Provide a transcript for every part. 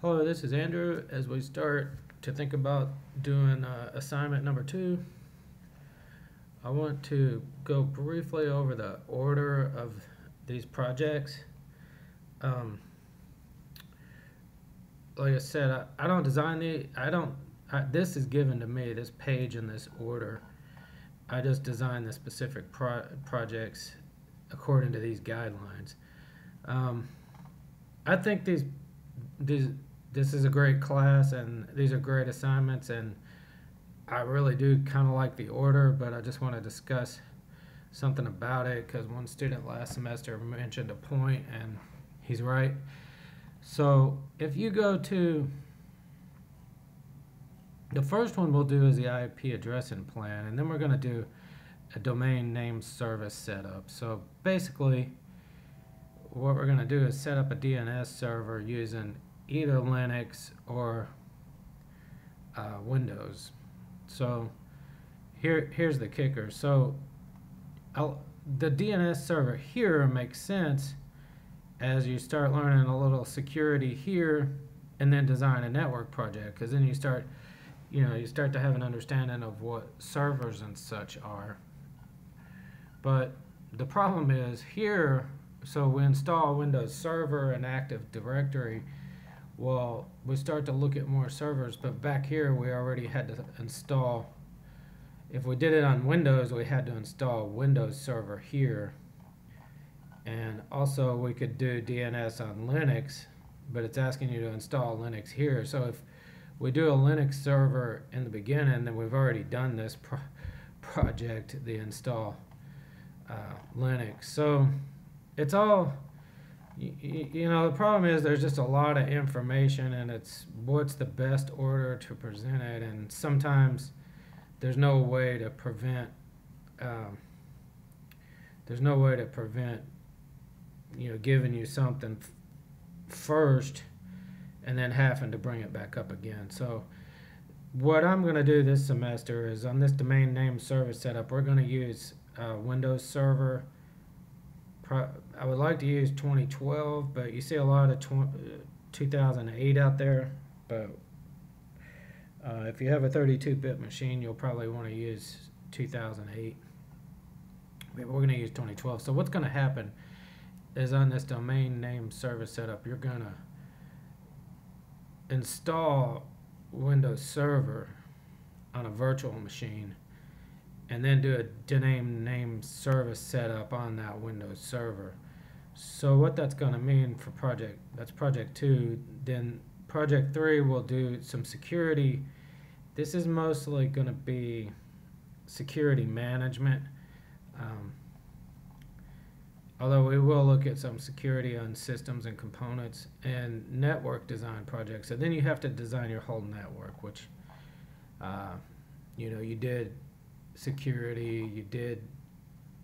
Hello, this is Andrew. As we start to think about doing assignment number 2, I want to go briefly over the order of these projects. Like I said, I don't design this is given to me, this page in this order. I just design the specific projects according to these guidelines. I think this is a great class, and these are great assignments, and I really do kind of like the order, but I just want to discuss something about it because one student last semester mentioned a point, and he's right. So if you go to the first one we'll do is the IP addressing plan, and then we're going to do a domain name service setup. So basically what we're going to do is set up a DNS server using either Linux or Windows. So here's the kicker. So the DNS server here makes sense as you start learning a little security here and then design a network project, because then you start to have an understanding of what servers and such are. But the problem is here, so we install Windows Server and Active Directory. Well, we start to look at more servers, but back here we already had to install, if we did it on Windows, we had to install Windows Server here. And also we could do DNS on Linux, but it's asking you to install Linux here. So if we do a Linux server in the beginning, then we've already done this project, the install Linux. So it's all, the problem is there's just a lot of information, and it's what's the best order to present it, and sometimes there's no way to prevent giving you something first and then having to bring it back up again. So what I'm going to do this semester is on this domain name service setup, we're going to use Windows Server. I would like to use 2012, but you see a lot of 2008 out there. But if you have a 32-bit machine, you'll probably want to use 2008. But we're going to use 2012. So what's going to happen is on this domain name service setup, you're going to install Windows Server on a virtual machine and then do a domain name service setup on that Windows Server. So what that's going to mean for that's project 2. Then project 3 will do some security. This is mostly going to be security management, although we will look at some security on systems and components and network design projects. So then you have to design your whole network, which you did security, you did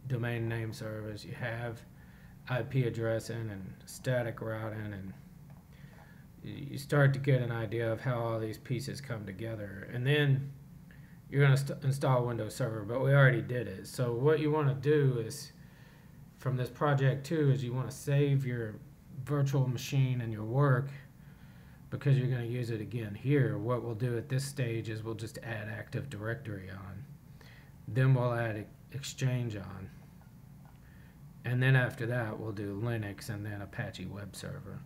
domain name service, you have IP addressing and static routing, and you start to get an idea of how all these pieces come together. And then you're going to install Windows Server, but we already did it. So what you want to do is, from this project 2, is you want to save your virtual machine and your work, because you're going to use it again here. What we'll do at this stage is we'll just add Active Directory on. Then we'll add Exchange on. And then after that, we'll do Linux and then Apache Web Server.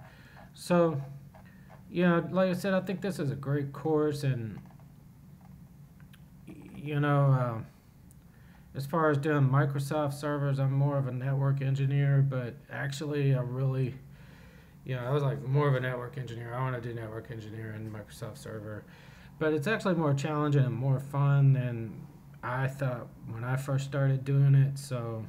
So, like I said, I think this is a great course. And, as far as doing Microsoft servers, I'm more of a network engineer, but actually I was like more of a network engineer. I want to do network engineering and Microsoft server, but it's actually more challenging and more fun than I thought when I first started doing it. So,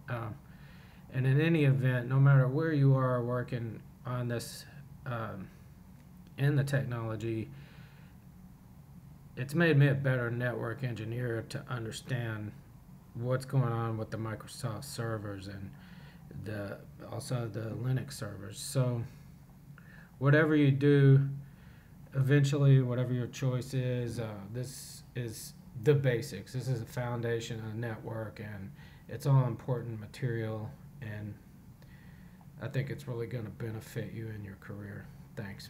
and in any event, no matter where you are working on this, in the technology, it's made me a better network engineer to understand what's going on with the Microsoft servers and also the Linux servers. So whatever you do, eventually, whatever your choice is, this is the basics. This is the foundation of the network, and it's all important material, and I think it's really going to benefit you in your career. Thanks.